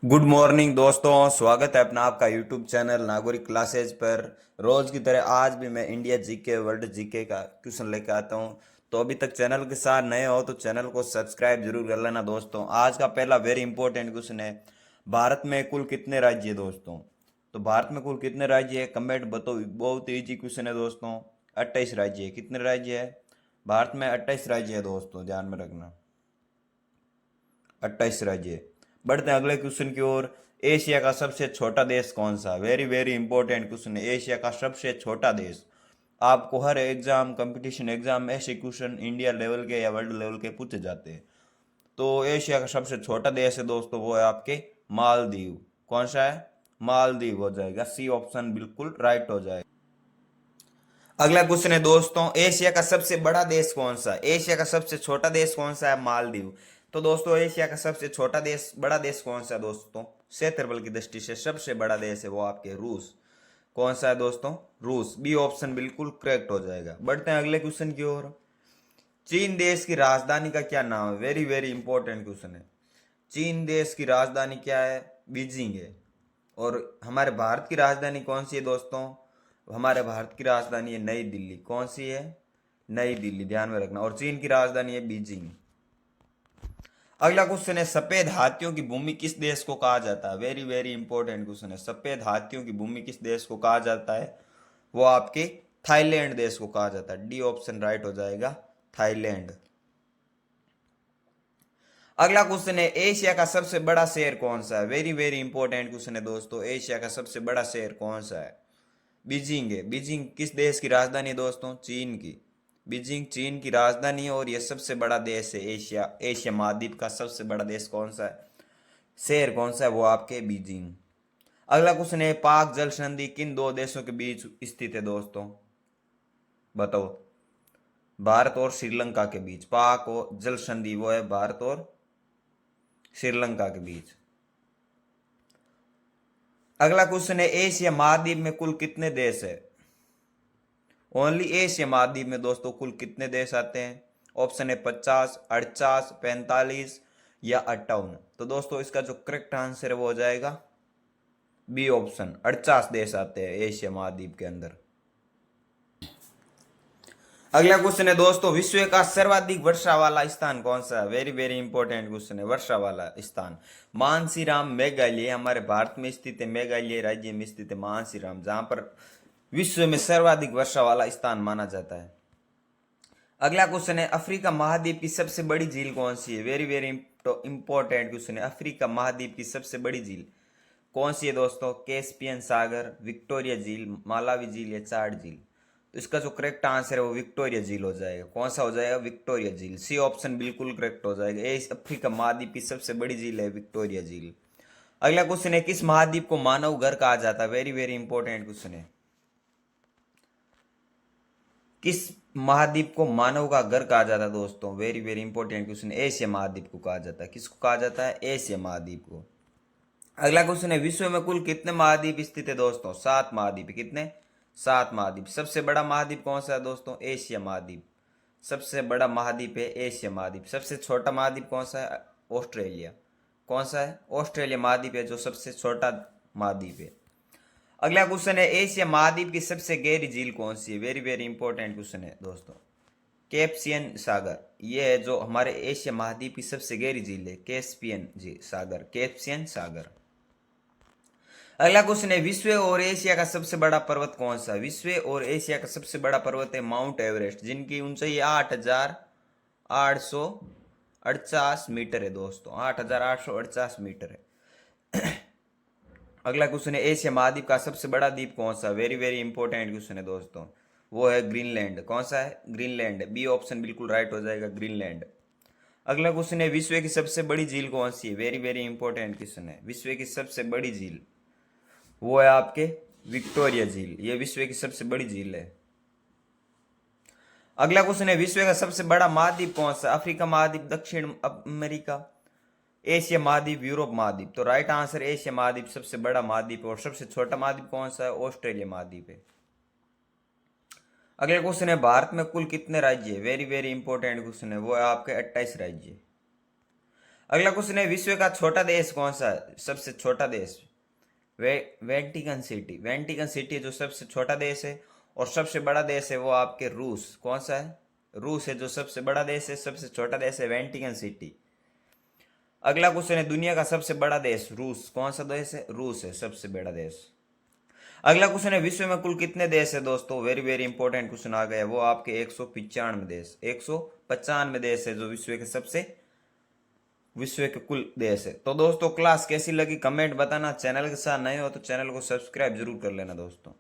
Good morning दोस्तों, स्वागत है अपना आपका यूट्यूब चैनल नागरिक क्लासेज पर। रोज की तरह आज भी मैं इंडिया जीके वर्ल्ड जीके का क्वेश्चन लेकर आता हूं। तो अभी तक चैनल के साथ नए हो तो चैनल को सब्सक्राइब जरूर कर लेना दोस्तों। आज का पहला वेरी इंपॉर्टेंट क्वेश्चन है, भारत में कुल कितने राज्य है दोस्तों। तो भारत में कुल कितने राज्य है, कमेंट बताओ। बहुत इजी क्वेश्चन है दोस्तों। 28 राज्य है। कितने राज्य है भारत में? 28 राज्य है दोस्तों, ध्यान में रखना। 28 राज्य। बढ़ते हैं अगले क्वेश्चन की ओर। एशिया का सबसे छोटा देश कौन सा? वेरी वेरी इंपॉर्टेंट क्वेश्चन है। एशिया का सबसे छोटा देश। आपको हर एग्जाम, कंपटीशन एग्जाम में ऐसे क्वेश्चन इंडिया लेवल के या वर्ल्ड लेवल के पूछे जाते हैं। तो एशिया का सबसे छोटा देश है दोस्तों, वो है आपके मालदीव। कौन सा है? मालदीव हो जाएगा। सी ऑप्शन बिल्कुल राइट हो जाएगा। अगला क्वेश्चन है दोस्तों, एशिया का सबसे बड़ा देश कौन सा? एशिया का सबसे छोटा देश कौन सा है? मालदीव। तो दोस्तों एशिया का सबसे छोटा देश, बड़ा देश कौन सा है दोस्तों? क्षेत्रफल की दृष्टि से सबसे बड़ा देश है वो आपके रूस। कौन सा है दोस्तों? रूस। बी ऑप्शन बिल्कुल करेक्ट हो जाएगा। बढ़ते हैं अगले क्वेश्चन की ओर। चीन देश की राजधानी का क्या नाम है? वेरी वेरी इंपॉर्टेंट क्वेश्चन है। चीन देश की राजधानी क्या है? बीजिंग है। और हमारे भारत की राजधानी कौन सी है दोस्तों? हमारे भारत की राजधानी है नई दिल्ली। कौन सी है? नई दिल्ली, ध्यान में रखना। और चीन की राजधानी है बीजिंग। अगला क्वेश्चन है, सफेद हाथियों की भूमि किस देश को कहा जाता है? वेरी वेरी इंपॉर्टेंट क्वेश्चन है। सफेद हाथियों की भूमि किस देश को कहा जाता है? वो आपके थाईलैंड देश को कहा जाता है। डी ऑप्शन राइट हो जाएगा, थाईलैंड। अगला क्वेश्चन है, एशिया का सबसे बड़ा शहर कौन सा है? वेरी वेरी इंपॉर्टेंट क्वेश्चन है दोस्तों। एशिया का सबसे बड़ा शहर कौन सा है? बीजिंग है। बीजिंग किस देश की राजधानी है दोस्तों? चीन की। बीजिंग चीन की राजधानी है और यह सबसे बड़ा देश है। एशिया एशिया महाद्वीप का सबसे बड़ा देश कौन सा है? शहर कौन सा है? वो आपके बीजिंग। अगला क्वेश्चन है, पाक जल संधि किन दो देशों के बीच स्थित है दोस्तों? बताओ। भारत और श्रीलंका के बीच। पाक और जल संधि वो है भारत और श्रीलंका के बीच। अगला क्वेश्चन है, एशिया महाद्वीप में कुल कितने देश है? ओनली एशिया महाद्वीप में दोस्तों कुल कितने देश आते हैं? ऑप्शन है 50, 48, 45 या 58। तो दोस्तों इसका जो करेक्ट आंसर है वो हो जाएगा बी ऑप्शन, 48 देश आते हैं एशिया महाद्वीप के अंदर। अगला क्वेश्चन है दोस्तों, विश्व का सर्वाधिक वर्षा वाला स्थान कौन सा है? वेरी वेरी इंपॉर्टेंट क्वेश्चन है। वर्षा वाला स्थान मानसीराम मेघालय हमारे भारत में स्थित है। मेघालय राज्य में स्थित है मानसीराम, जहां पर विश्व में सर्वाधिक वर्षा वाला स्थान माना जाता है। अगला क्वेश्चन है, अफ्रीका महाद्वीप की सबसे बड़ी झील कौन सी है? वेरी वेरी इंपॉर्टेंट क्वेश्चन है। अफ्रीका महाद्वीप की सबसे बड़ी झील कौन सी है दोस्तों? कैस्पियन सागर, विक्टोरिया झील, मालावी झील या चाड झील। तो इसका जो करेक्ट आंसर है वो विक्टोरिया झील हो जाएगा। कौन सा हो जाएगा? विक्टोरिया झील। सी ऑप्शन बिल्कुल करेक्ट हो जाएगा। ये अफ्रीका महाद्वीप की सबसे बड़ी झील है विक्टोरिया झील। अगला क्वेश्चन है, किस महाद्वीप को मानव घर कहा जाता है? वेरी वेरी इंपॉर्टेंट क्वेश्चन है। किस महाद्वीप को मानव का घर कहा जाता है दोस्तों? Very very important question. Asia महाद्वीप को कहा जाता है। किसको कहा जाता है? एशिया महाद्वीप को। अगला क्वेश्चन है, विश्व में कुल कितने महाद्वीप स्थित है दोस्तों? 7 महाद्वीप। कितने? 7 महाद्वीप। सबसे बड़ा महाद्वीप कौन सा है दोस्तों? एशिया महाद्वीप। सबसे बड़ा महाद्वीप है एशिया महाद्वीप। सबसे छोटा महाद्वीप कौन सा है? ऑस्ट्रेलिया। कौन सा है? ऑस्ट्रेलिया महाद्वीप है जो सबसे छोटा महाद्वीप है। अगला क्वेश्चन है, एशिया महाद्वीप की सबसे गहरी झील कौन सी है? वेरी वेरी इंपॉर्टेंट क्वेश्चन है दोस्तों। कैस्पियन सागर, ये है जो हमारे एशिया महाद्वीप की सबसे गहरी झील है। कैस्पियन जी सागर, कैस्पियन सागर। अगला क्वेश्चन है, विश्व और एशिया का सबसे बड़ा पर्वत कौन सा है? विश्व और एशिया का सबसे बड़ा पर्वत है माउंट एवरेस्ट, जिनकी ऊंचाई 8,848 मीटर है दोस्तों। 8,848 मीटर है। अगला क्वेश्चन है, एशिया महाद्वीप का सबसे बड़ा द्वीप कौन सा? वेरी वेरी इंपॉर्टेंट क्वेश्चन है दोस्तों। वो है ग्रीनलैंड। कौन सा है? ग्रीनलैंड। बी ऑप्शन बिल्कुल राइट हो जाएगा, ग्रीनलैंड। अगला क्वेश्चन है, विश्व की सबसे बड़ी झील कौन सी है? वेरी वेरी इंपॉर्टेंट क्वेश्चन है। विश्व की सबसे बड़ी झील वो है आपके विक्टोरिया झील। ये विश्व की सबसे बड़ी झील है। अगला क्वेश्चन है, विश्व का सबसे बड़ा महाद्वीप कौन सा? अफ्रीका महाद्वीप, दक्षिण अमेरिका, एशिया महाद्वीप, यूरोप महाद्वीप। तो राइट आंसर एशिया महाद्वीप सबसे बड़ा महाद्वीप है। और सबसे छोटा महाद्वीप कौन सा है? ऑस्ट्रेलिया महाद्वीप है। अगला क्वेश्चन है, भारत में कुल कितने राज्य है? वेरी वेरी इंपॉर्टेंट क्वेश्चन है। वो है आपके 28 राज्य। अगला क्वेश्चन है, विश्व का छोटा देश कौन सा है? सबसे छोटा देश वेंटिकन सिटी। वेंटिकन सिटी जो सबसे छोटा देश है, और सबसे बड़ा देश है वो आपके रूस। कौन सा है? रूस है जो सबसे बड़ा देश है, सबसे छोटा देश है वेंटिकन सिटी। अगला क्वेश्चन है, दुनिया का सबसे बड़ा देश रूस। कौन सा देश है? रूस है सबसे बड़ा देश। अगला क्वेश्चन है, विश्व में कुल कितने देश है दोस्तों? वेरी वेरी इंपॉर्टेंट क्वेश्चन आ गया, वो आपके 195 देश, 195 देश है जो विश्व के कुल देश है। तो दोस्तों क्लास कैसी लगी कमेंट बताना, चैनल के साथ नए हो तो चैनल को सब्सक्राइब जरूर कर लेना दोस्तों।